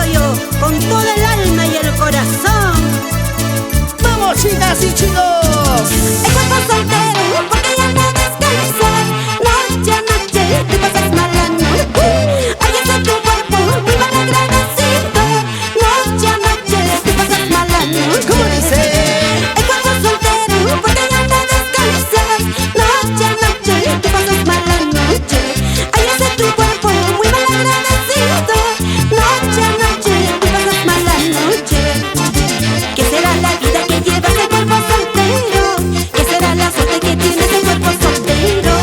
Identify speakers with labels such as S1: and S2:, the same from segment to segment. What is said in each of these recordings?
S1: canto yo con toda el alma y el corazón.
S2: ¡Vamos, chicas y chicos!
S1: El cuerpo soltero, porque ya no descansas. Noche a noche, te pasas mala noche. Ahí está tu cuerpo, muy mal agradecido. Noche a noche, te pasas mala noche.
S2: ¿Cómo dice?
S1: El cuerpo soltero, porque ya no descansas. Noche a noche, te pasas mala noche. Ahí está tu cuerpo, muy mal agradecido. Noche a noche, te pasas mala noche. ¿Qué será la vida que llevas el cuerpo soltero? ¿Qué será la suerte que tienes el cuerpo soltero?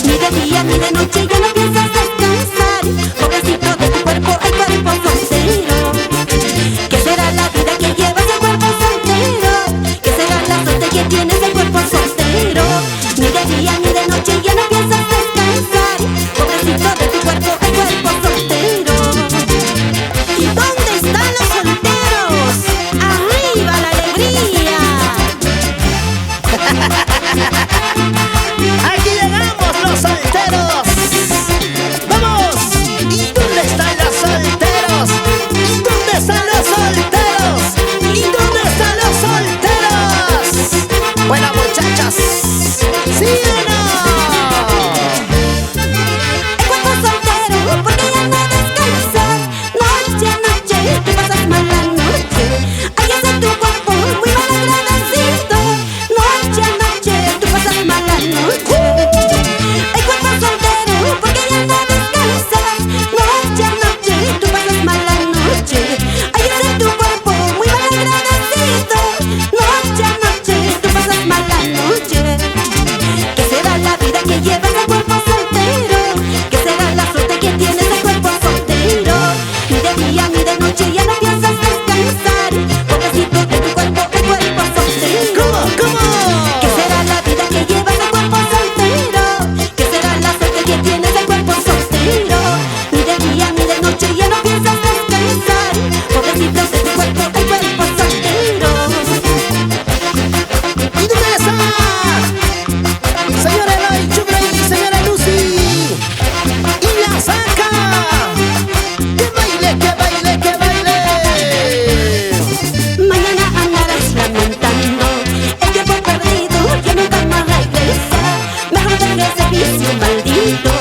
S1: Ni de día ni de noche ya no piensas descansar. Pobrecito de tu cuerpo, el cuerpo soltero. ¿Qué será la vida que llevas el cuerpo soltero? ¿Qué será la suerte que tienes el cuerpo soltero? Ni de día ni de noche ya no piensas descansar. Pobrecito de tu cuerpo, el cuerpo soltero. ¿Y dónde están los solteros? ¡Arriba la alegría!
S2: ¡Aquí llegamos los solteros! ¡Vamos! ¿Y dónde están los solteros? ¿Y dónde están los solteros? ¿Y dónde están los solteros? Bueno, muchachas, ¿sí o no?
S1: El cuerpo soltero, porque ya no descansas. Noche a noche, te pasas mala noche. Ahí está tu cuerpo, muy mal agradecido. Noche a noche, tú pasas mala noche. El cuerpo soltero, porque ya no descansas. Noche a noche, tú pasas mala noche. Ahí está tu cuerpo, muy mal agradecido. Noche a noche, tú pasas mala noche. ¿Qué será la vida que llevas el cuerpo soltero? ¿Qué será la suerte que tienes el cuerpo soltero? Ni de día ni de noche ya no piensas descansar. Pobrecito de tu cuerpo, el cuerpo soltero.
S2: ¿Cómo? ¿Cómo?
S1: ¿Qué será la vida que llevas el cuerpo soltero? ¿Qué será la suerte que tienes el cuerpo soltero? Ni de día ni de noche ya no piensas descansar. Pobrecito de tu cuerpo, el cuerpo soltero.
S2: ¿Y dónde está? Señora Eloy Chubra y señora Lucy. ¡Y la saca! ¡Que baile, que baile, que baile!
S1: Mañana andarás lamentando el tiempo perdido, ya nunca más regresa. Mejor deja ese vicio maldito,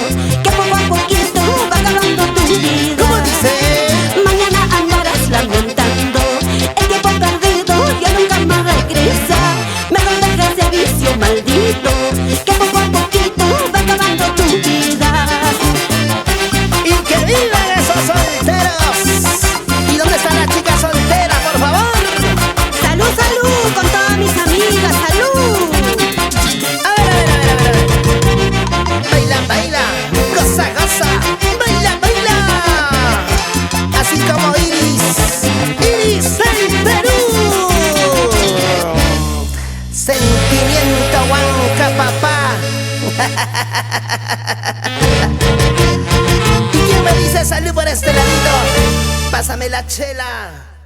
S1: que poco a poquito va acabando tu vida.
S2: ¿Cómo dice?
S1: Mañana andarás lamentando el tiempo perdido, ya nunca más regresa. Mejor deja ese vicio maldito, que poco a poquito va acabando tu vida.
S2: ¡Y que vivan esos solteros! ¿Y dónde está la chica soltera, por favor?
S1: Salud, salud con todas mis amigas, salud.
S2: A ver. Baila, baila, goza, goza, baila, baila. Así como Iris del Perú. Sentimiento Huanca, papá. ¿Y quién me dice salud por este ladito? Pásame la chela.